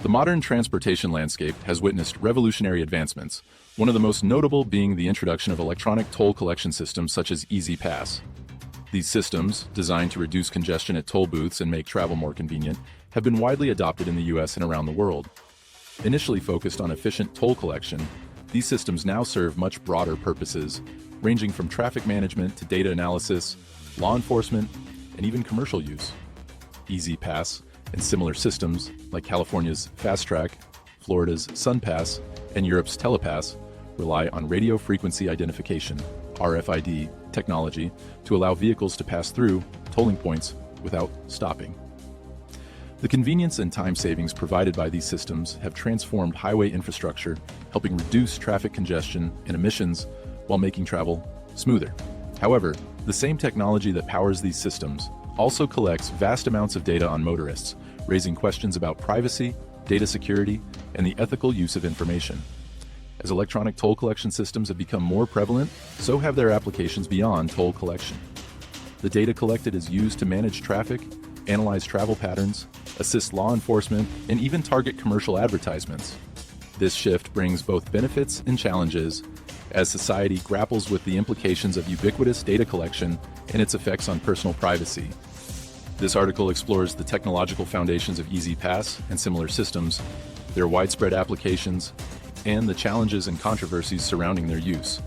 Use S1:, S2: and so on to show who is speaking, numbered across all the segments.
S1: The modern transportation landscape has witnessed revolutionary advancements, one of the most notable being the introduction of electronic toll collection systems such as E-ZPass. These systems, designed to reduce congestion at toll booths and make travel more convenient, have been widely adopted in the US and around the world. Initially focused on efficient toll collection, these systems now serve much broader purposes, ranging from traffic management to data analysis, law enforcement, and even commercial use. E-ZPass and similar systems, like California's FasTrak, Florida's SunPass, and Europe's Telepass, rely on radio frequency identification, RFID, technology to allow vehicles to pass through tolling points without stopping. The convenience and time savings provided by these systems have transformed highway infrastructure, helping reduce traffic congestion and emissions while making travel smoother. However, the same technology that powers these systems also collects vast amounts of data on motorists, raising questions about privacy, data security, and the ethical use of information. As electronic toll collection systems have become more prevalent, so have their applications beyond toll collection. The data collected is used to manage traffic, analyze travel patterns, assist law enforcement, and even target commercial advertisements. This shift brings both benefits and challenges as society grapples with the implications of ubiquitous data collection and its effects on personal privacy. This article explores the technological foundations of E-ZPass and similar systems, their widespread applications, and the challenges and controversies surrounding their use.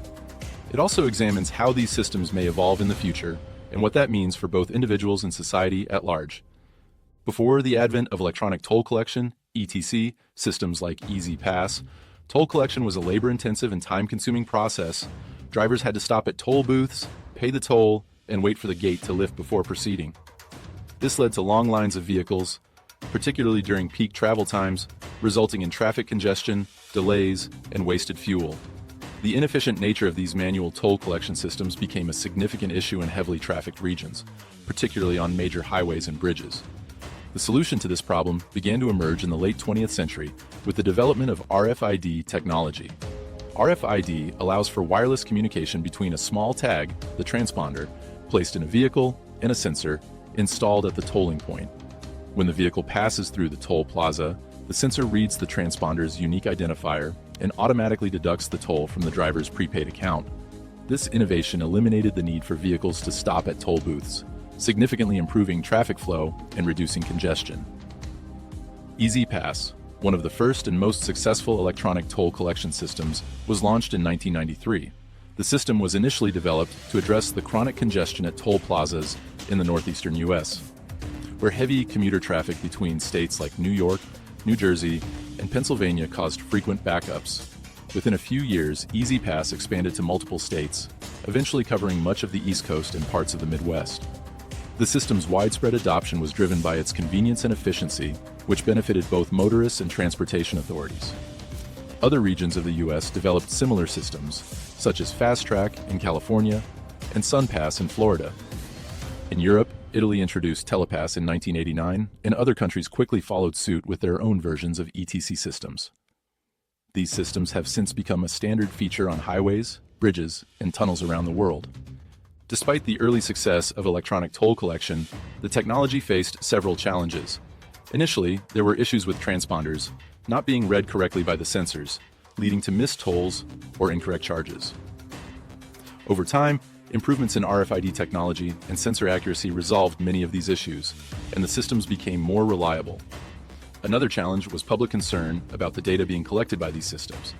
S1: It also examines how these systems may evolve in the future and what that means for both individuals and society at large. Before the advent of electronic toll collection, ETC, systems like E-ZPass, toll collection was a labor-intensive and time-consuming process. Drivers had to stop at toll booths, pay the toll, and wait for the gate to lift before proceeding. This led to long lines of vehicles, particularly during peak travel times, resulting in traffic congestion, delays, and wasted fuel. The inefficient nature of these manual toll collection systems became a significant issue in heavily trafficked regions, particularly on major highways and bridges. The solution to this problem began to emerge in the late 20th century with the development of RFID technology. RFID allows for wireless communication between a small tag, the transponder, placed in a vehicle, and a sensor installed at the tolling point. When the vehicle passes through the toll plaza, the sensor reads the transponder's unique identifier and automatically deducts the toll from the driver's prepaid account. This innovation eliminated the need for vehicles to stop at toll booths, significantly improving traffic flow and reducing congestion. E-ZPass, one of the first and most successful electronic toll collection systems, was launched in 1993. The system was initially developed to address the chronic congestion at toll plazas in the northeastern U.S., where heavy commuter traffic between states like New York, New Jersey, and Pennsylvania caused frequent backups. Within a few years, E-ZPass expanded to multiple states, eventually covering much of the East Coast and parts of the Midwest. The system's widespread adoption was driven by its convenience and efficiency, which benefited both motorists and transportation authorities. Other regions of the U.S. developed similar systems, such as FasTrak in California and SunPass in Florida. In Europe, Italy introduced Telepass in 1989, and other countries quickly followed suit with their own versions of ETC systems. These systems have since become a standard feature on highways, bridges, and tunnels around the world. Despite the early success of electronic toll collection, the technology faced several challenges. Initially, there were issues with transponders not being read correctly by the sensors, leading to missed tolls or incorrect charges. Over time, improvements in RFID technology and sensor accuracy resolved many of these issues, and the systems became more reliable. Another challenge was public concern about the data being collected by these systems.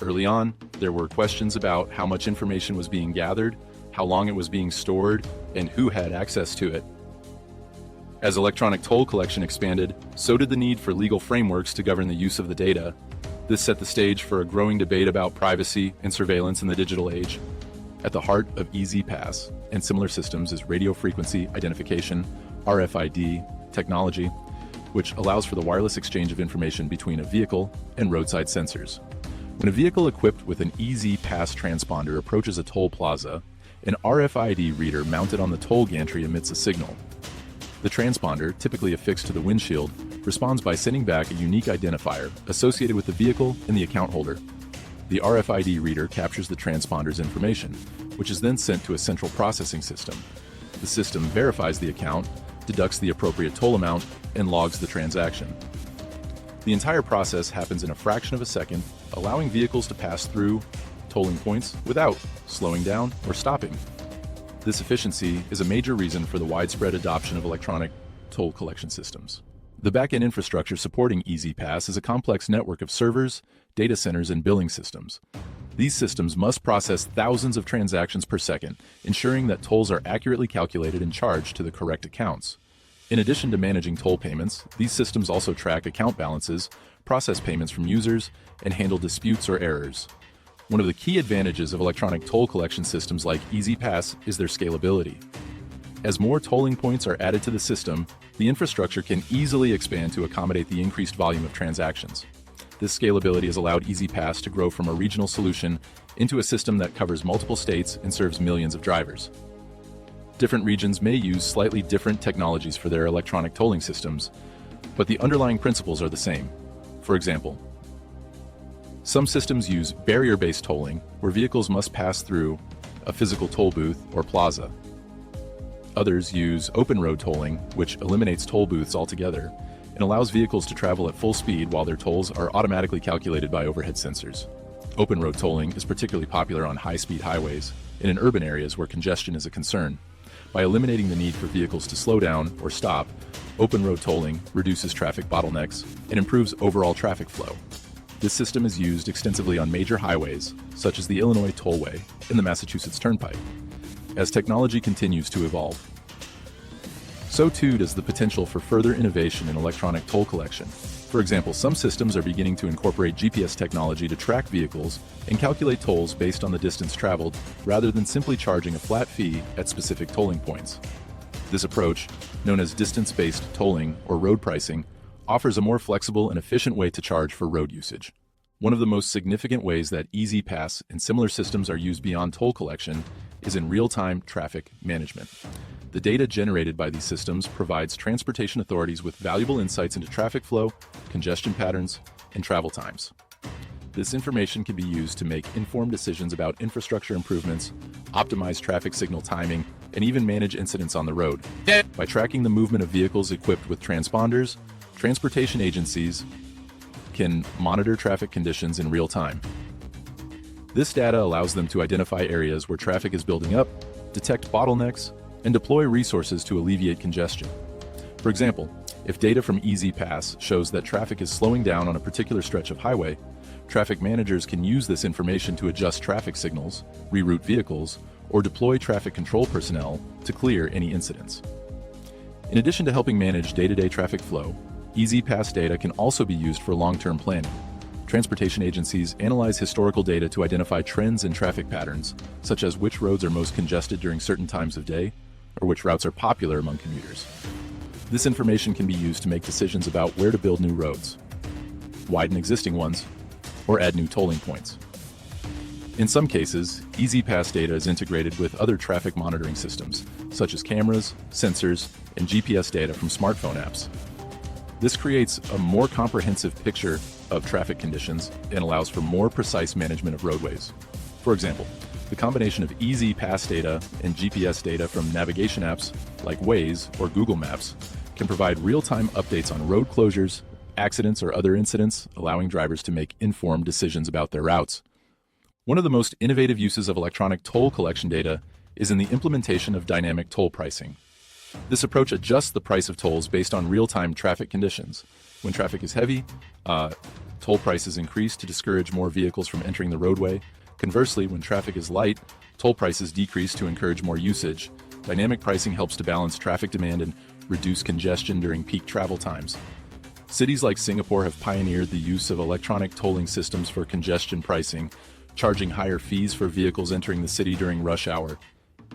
S1: Early on, there were questions about how much information was being gathered, how long it was being stored, and who had access to it. As electronic toll collection expanded, so did the need for legal frameworks to govern the use of the data. This set the stage for a growing debate about privacy and surveillance in the digital age. At the heart of E-ZPass and similar systems is radio frequency identification, RFID technology, which allows for the wireless exchange of information between a vehicle and roadside sensors. When a vehicle equipped with an E-ZPass transponder approaches a toll plaza, an RFID reader mounted on the toll gantry emits a signal. The transponder, typically affixed to the windshield, responds by sending back a unique identifier associated with the vehicle and the account holder. The RFID reader captures the transponder's information, which is then sent to a central processing system. The system verifies the account, deducts the appropriate toll amount, and logs the transaction. The entire process happens in a fraction of a second, allowing vehicles to pass through tolling points without slowing down or stopping. This efficiency is a major reason for the widespread adoption of electronic toll collection systems. The back-end infrastructure supporting E-ZPass is a complex network of servers, data centers, and billing systems. These systems must process thousands of transactions per second, ensuring that tolls are accurately calculated and charged to the correct accounts. In addition to managing toll payments, these systems also track account balances, process payments from users, and handle disputes or errors. One of the key advantages of electronic toll collection systems like E-ZPass is their scalability. As more tolling points are added to the system, the infrastructure can easily expand to accommodate the increased volume of transactions. This scalability has allowed E-ZPass to grow from a regional solution into a system that covers multiple states and serves millions of drivers. Different regions may use slightly different technologies for their electronic tolling systems, but the underlying principles are the same. For example, some systems use barrier-based tolling, where vehicles must pass through a physical toll booth or plaza. Others use open road tolling, which eliminates toll booths altogether and allows vehicles to travel at full speed while their tolls are automatically calculated by overhead sensors. Open road tolling is particularly popular on high-speed highways and in urban areas where congestion is a concern. By eliminating the need for vehicles to slow down or stop, open road tolling reduces traffic bottlenecks and improves overall traffic flow. This system is used extensively on major highways, such as the Illinois Tollway and the Massachusetts Turnpike. As technology continues to evolve, so too does the potential for further innovation in electronic toll collection. For example, some systems are beginning to incorporate GPS technology to track vehicles and calculate tolls based on the distance traveled, rather than simply charging a flat fee at specific tolling points. This approach, known as distance-based tolling or road pricing, offers a more flexible and efficient way to charge for road usage. One of the most significant ways that E-ZPass and similar systems are used beyond toll collection is in real-time traffic management. The data generated by these systems provides transportation authorities with valuable insights into traffic flow, congestion patterns, and travel times. This information can be used to make informed decisions about infrastructure improvements, optimize traffic signal timing, and even manage incidents on the road. By tracking the movement of vehicles equipped with transponders, transportation agencies can monitor traffic conditions in real time. This data allows them to identify areas where traffic is building up, detect bottlenecks, and deploy resources to alleviate congestion. For example, if data from E-ZPass shows that traffic is slowing down on a particular stretch of highway, traffic managers can use this information to adjust traffic signals, reroute vehicles, or deploy traffic control personnel to clear any incidents. In addition to helping manage day-to-day traffic flow, E-ZPass data can also be used for long-term planning. Transportation agencies analyze historical data to identify trends in traffic patterns, such as which roads are most congested during certain times of day, or which routes are popular among commuters. This information can be used to make decisions about where to build new roads, widen existing ones, or add new tolling points. In some cases, E-ZPass data is integrated with other traffic monitoring systems, such as cameras, sensors, and GPS data from smartphone apps. This creates a more comprehensive picture of traffic conditions and allows for more precise management of roadways. For example, the combination of E-ZPass data and GPS data from navigation apps like Waze or Google Maps can provide real-time updates on road closures, accidents, or other incidents, allowing drivers to make informed decisions about their routes. One of the most innovative uses of electronic toll collection data is in the implementation of dynamic toll pricing. This approach adjusts the price of tolls based on real-time traffic conditions. When traffic is heavy, toll prices increase to discourage more vehicles from entering the roadway. Conversely, when traffic is light, toll prices decrease to encourage more usage. Dynamic pricing helps to balance traffic demand and reduce congestion during peak travel times. Cities like Singapore have pioneered the use of electronic tolling systems for congestion pricing, charging higher fees for vehicles entering the city during rush hour.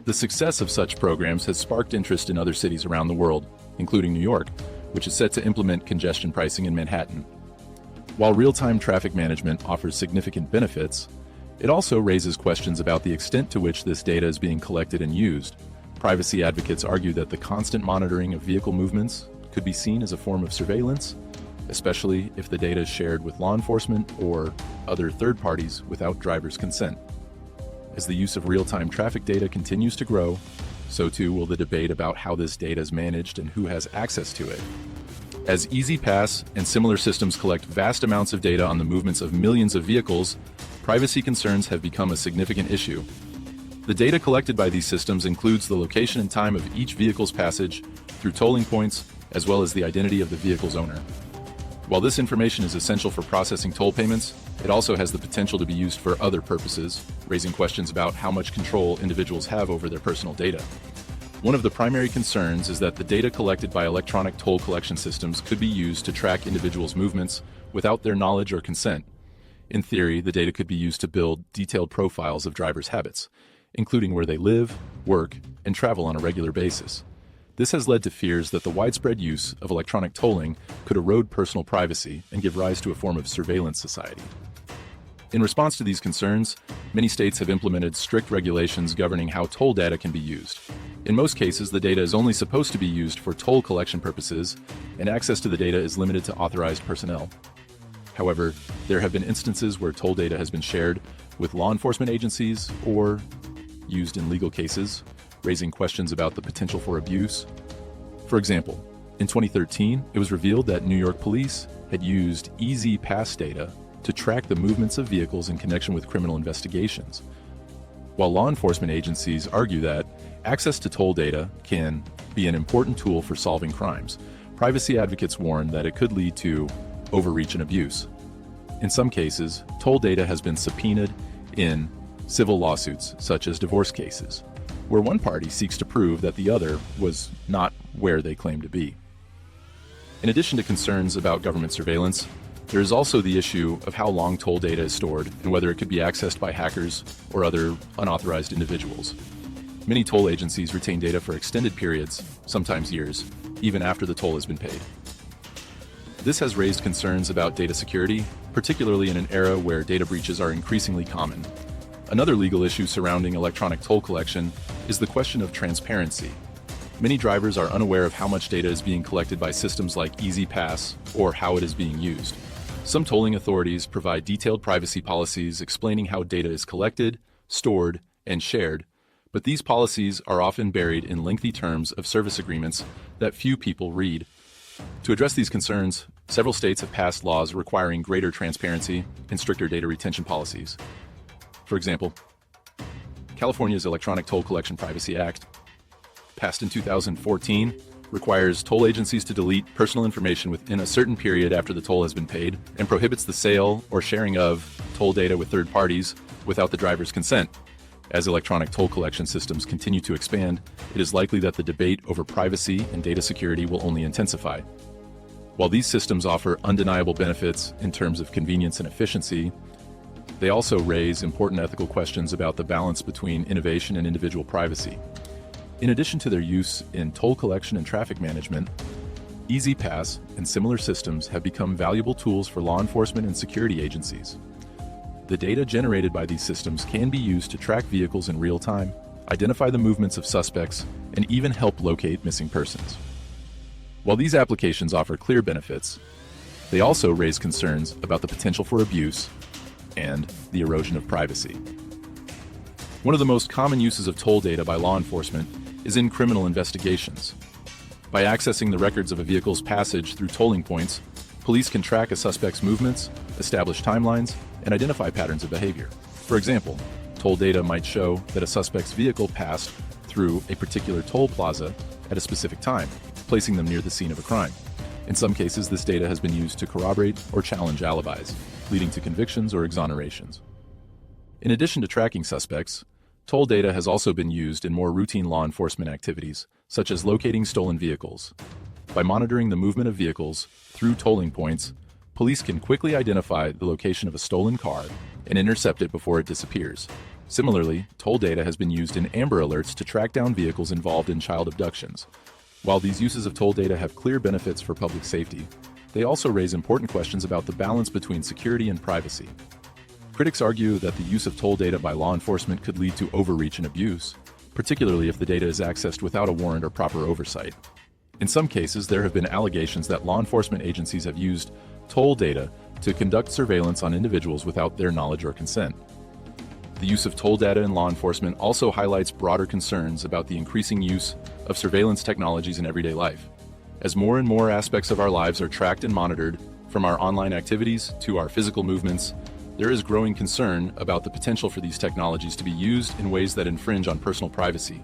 S1: The success of such programs has sparked interest in other cities around the world, including New York, which is set to implement congestion pricing in Manhattan. While real-time traffic management offers significant benefits, it also raises questions about the extent to which this data is being collected and used. Privacy advocates argue that the constant monitoring of vehicle movements could be seen as a form of surveillance, especially if the data is shared with law enforcement or other third parties without drivers' consent. As the use of real-time traffic data continues to grow, so too will the debate about how this data is managed and who has access to it. As E-ZPass and similar systems collect vast amounts of data on the movements of millions of vehicles, privacy concerns have become a significant issue. The data collected by these systems includes the location and time of each vehicle's passage through tolling points, as well as the identity of the vehicle's owner. While this information is essential for processing toll payments, it also has the potential to be used for other purposes, raising questions about how much control individuals have over their personal data. One of the primary concerns is that the data collected by electronic toll collection systems could be used to track individuals' movements without their knowledge or consent. In theory, the data could be used to build detailed profiles of drivers' habits, including where they live, work, and travel on a regular basis. This has led to fears that the widespread use of electronic tolling could erode personal privacy and give rise to a form of surveillance society. In response to these concerns, many states have implemented strict regulations governing how toll data can be used. In most cases, the data is only supposed to be used for toll collection purposes, and access to the data is limited to authorized personnel. However, there have been instances where toll data has been shared with law enforcement agencies or used in legal cases, raising questions about the potential for abuse. For example, in 2013, it was revealed that New York police had used E-ZPass data to track the movements of vehicles in connection with criminal investigations. While law enforcement agencies argue that access to toll data can be an important tool for solving crimes, privacy advocates warn that it could lead to overreach and abuse. In some cases, toll data has been subpoenaed in civil lawsuits, such as divorce cases, where one party seeks to prove that the other was not where they claim to be. In addition to concerns about government surveillance, there is also the issue of how long toll data is stored and whether it could be accessed by hackers or other unauthorized individuals. Many toll agencies retain data for extended periods, sometimes years, even after the toll has been paid. This has raised concerns about data security, particularly in an era where data breaches are increasingly common. Another legal issue surrounding electronic toll collection is the question of transparency. Many drivers are unaware of how much data is being collected by systems like E-ZPass or how it is being used. Some tolling authorities provide detailed privacy policies explaining how data is collected, stored, and shared, but these policies are often buried in lengthy terms of service agreements that few people read. To address these concerns, several states have passed laws requiring greater transparency and stricter data retention policies. For example, California's Electronic Toll Collection Privacy Act, passed in 2014, requires toll agencies to delete personal information within a certain period after the toll has been paid and prohibits the sale or sharing of toll data with third parties without the driver's consent. As electronic toll collection systems continue to expand, it is likely that the debate over privacy and data security will only intensify. While these systems offer undeniable benefits in terms of convenience and efficiency, they also raise important ethical questions about the balance between innovation and individual privacy. In addition to their use in toll collection and traffic management, E-ZPass and similar systems have become valuable tools for law enforcement and security agencies. The data generated by these systems can be used to track vehicles in real time, identify the movements of suspects, and even help locate missing persons. While these applications offer clear benefits, they also raise concerns about the potential for abuse and the erosion of privacy. One of the most common uses of toll data by law enforcement is in criminal investigations. By accessing the records of a vehicle's passage through tolling points, police can track a suspect's movements, establish timelines, and identify patterns of behavior. For example, toll data might show that a suspect's vehicle passed through a particular toll plaza at a specific time, placing them near the scene of a crime. In some cases, this data has been used to corroborate or challenge alibis, leading to convictions or exonerations. In addition to tracking suspects, toll data has also been used in more routine law enforcement activities, such as locating stolen vehicles. By monitoring the movement of vehicles through tolling points, police can quickly identify the location of a stolen car and intercept it before it disappears. Similarly, toll data has been used in Amber Alerts to track down vehicles involved in child abductions. While these uses of toll data have clear benefits for public safety, they also raise important questions about the balance between security and privacy. Critics argue that the use of toll data by law enforcement could lead to overreach and abuse, particularly if the data is accessed without a warrant or proper oversight. In some cases, there have been allegations that law enforcement agencies have used toll data to conduct surveillance on individuals without their knowledge or consent. The use of toll data in law enforcement also highlights broader concerns about the increasing use of surveillance technologies in everyday life. As more and more aspects of our lives are tracked and monitored, from our online activities to our physical movements, there is growing concern about the potential for these technologies to be used in ways that infringe on personal privacy.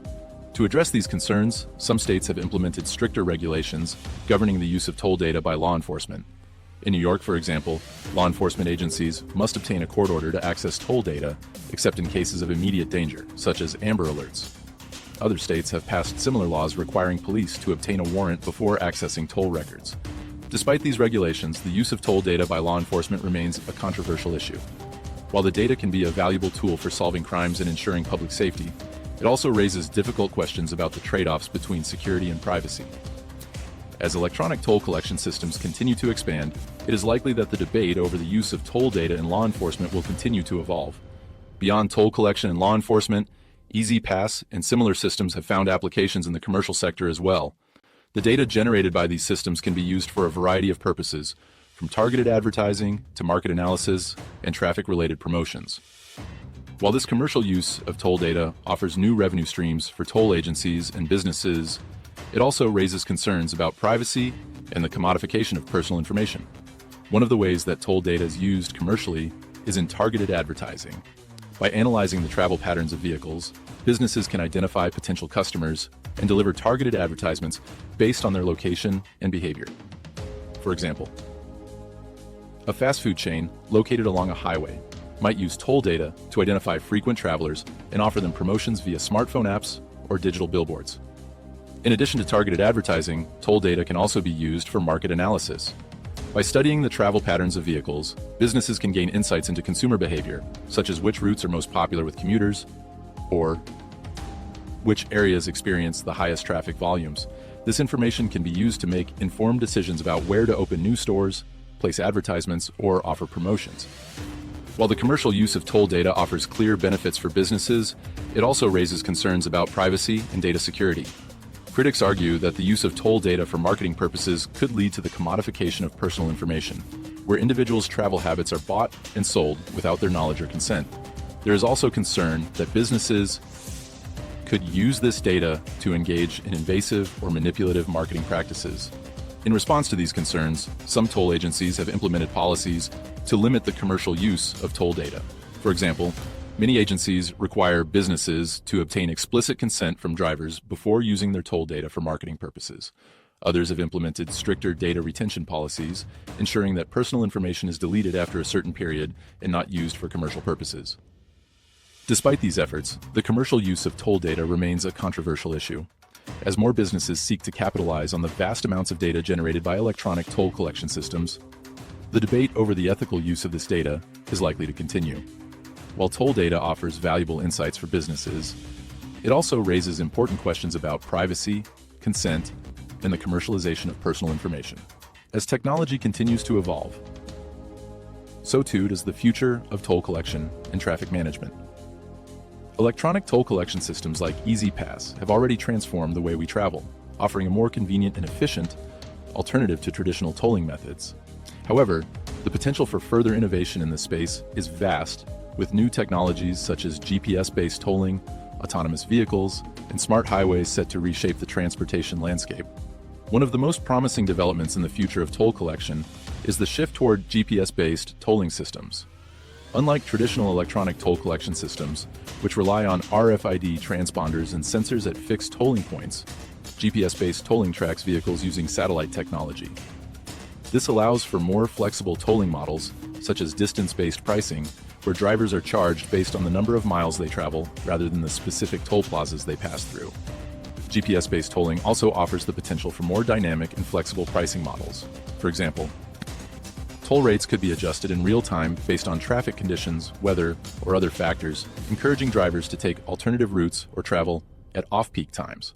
S1: To address these concerns, some states have implemented stricter regulations governing the use of toll data by law enforcement. In New York, for example, law enforcement agencies must obtain a court order to access toll data, except in cases of immediate danger, such as Amber Alerts. Other states have passed similar laws requiring police to obtain a warrant before accessing toll records. Despite these regulations, the use of toll data by law enforcement remains a controversial issue. While the data can be a valuable tool for solving crimes and ensuring public safety, it also raises difficult questions about the trade-offs between security and privacy. As electronic toll collection systems continue to expand, it is likely that the debate over the use of toll data in law enforcement will continue to evolve. Beyond toll collection and law enforcement, E-ZPass and similar systems have found applications in the commercial sector as well. The data generated by these systems can be used for a variety of purposes, from targeted advertising to market analysis and traffic-related promotions. While this commercial use of toll data offers new revenue streams for toll agencies and businesses, it also raises concerns about privacy and the commodification of personal information. One of the ways that toll data is used commercially is in targeted advertising. By analyzing the travel patterns of vehicles, businesses can identify potential customers and deliver targeted advertisements based on their location and behavior. For example, a fast food chain located along a highway might use toll data to identify frequent travelers and offer them promotions via smartphone apps or digital billboards. In addition to targeted advertising, toll data can also be used for market analysis. By studying the travel patterns of vehicles, businesses can gain insights into consumer behavior, such as which routes are most popular with commuters, or which areas experience the highest traffic volumes. This information can be used to make informed decisions about where to open new stores, place advertisements, or offer promotions. While the commercial use of toll data offers clear benefits for businesses, it also raises concerns about privacy and data security. Critics argue that the use of toll data for marketing purposes could lead to the commodification of personal information, where individuals' travel habits are bought and sold without their knowledge or consent. There is also concern that businesses could use this data to engage in invasive or manipulative marketing practices. In response to these concerns, some toll agencies have implemented policies to limit the commercial use of toll data. For example, many agencies require businesses to obtain explicit consent from drivers before using their toll data for marketing purposes. Others have implemented stricter data retention policies, ensuring that personal information is deleted after a certain period and not used for commercial purposes. Despite these efforts, the commercial use of toll data remains a controversial issue. As more businesses seek to capitalize on the vast amounts of data generated by electronic toll collection systems, the debate over the ethical use of this data is likely to continue. While toll data offers valuable insights for businesses, it also raises important questions about privacy, consent, and the commercialization of personal information. As technology continues to evolve, so too does the future of toll collection and traffic management. Electronic toll collection systems like E-ZPass have already transformed the way we travel, offering a more convenient and efficient alternative to traditional tolling methods. However, the potential for further innovation in this space is vast, with new technologies such as GPS-based tolling, autonomous vehicles, and smart highways set to reshape the transportation landscape. One of the most promising developments in the future of toll collection is the shift toward GPS-based tolling systems. Unlike traditional electronic toll collection systems, which rely on RFID transponders and sensors at fixed tolling points, GPS-based tolling tracks vehicles using satellite technology. This allows for more flexible tolling models, such as distance-based pricing, where drivers are charged based on the number of miles they travel rather than the specific toll plazas they pass through. GPS-based tolling also offers the potential for more dynamic and flexible pricing models. For example, toll rates could be adjusted in real time based on traffic conditions, weather, or other factors, encouraging drivers to take alternative routes or travel at off-peak times.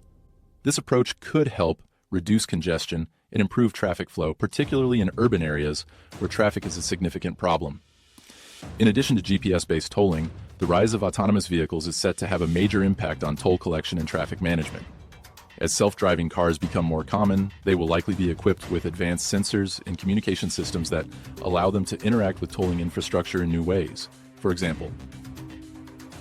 S1: This approach could help reduce congestion and improve traffic flow, particularly in urban areas where traffic is a significant problem. In addition to GPS-based tolling, the rise of autonomous vehicles is set to have a major impact on toll collection and traffic management. As self-driving cars become more common, they will likely be equipped with advanced sensors and communication systems that allow them to interact with tolling infrastructure in new ways. For example,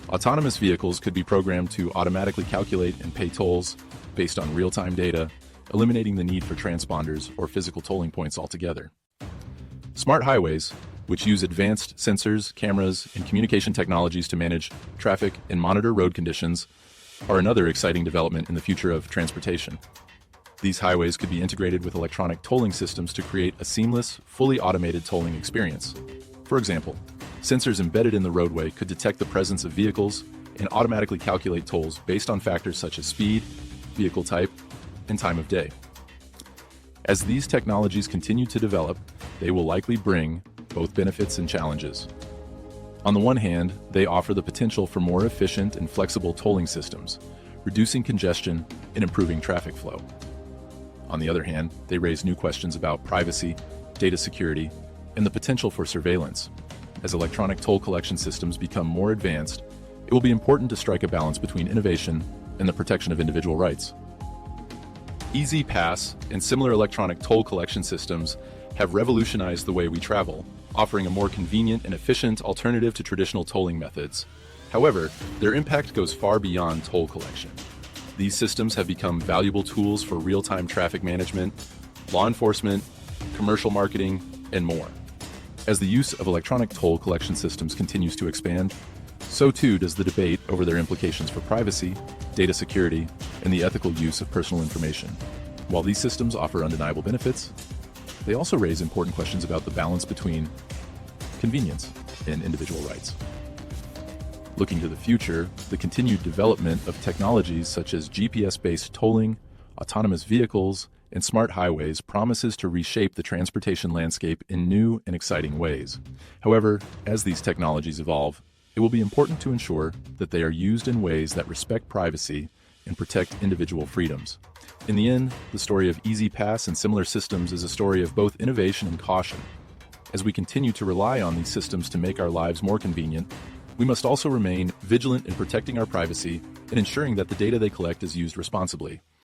S1: autonomous vehicles could be programmed to automatically calculate and pay tolls based on real-time data, eliminating the need for transponders or physical tolling points altogether. Smart highways, which use advanced sensors, cameras, and communication technologies to manage traffic and monitor road conditions, are another exciting development in the future of transportation. These highways could be integrated with electronic tolling systems to create a seamless, fully automated tolling experience. For example, sensors embedded in the roadway could detect the presence of vehicles and automatically calculate tolls based on factors such as speed, vehicle type, and time of day. As these technologies continue to develop, they will likely bring both benefits and challenges. On the one hand, they offer the potential for more efficient and flexible tolling systems, reducing congestion and improving traffic flow. On the other hand, they raise new questions about privacy, data security, and the potential for surveillance. As electronic toll collection systems become more advanced, it will be important to strike a balance between innovation and the protection of individual rights. E-ZPass and similar electronic toll collection systems have revolutionized the way we travel, offering a more convenient and efficient alternative to traditional tolling methods. However, their impact goes far beyond toll collection. These systems have become valuable tools for real-time traffic management, law enforcement, commercial marketing, and more. As the use of electronic toll collection systems continues to expand, so too does the debate over their implications for privacy, data security, and the ethical use of personal information. While these systems offer undeniable benefits, they also raise important questions about the balance between convenience and individual rights. Looking to the future, the continued development of technologies such as GPS-based tolling, autonomous vehicles, and smart highways promises to reshape the transportation landscape in new and exciting ways. However, as these technologies evolve, it will be important to ensure that they are used in ways that respect privacy and protect individual freedoms. In the end, the story of E-ZPass and similar systems is a story of both innovation and caution. As we continue to rely on these systems to make our lives more convenient, we must also remain vigilant in protecting our privacy and ensuring that the data they collect is used responsibly.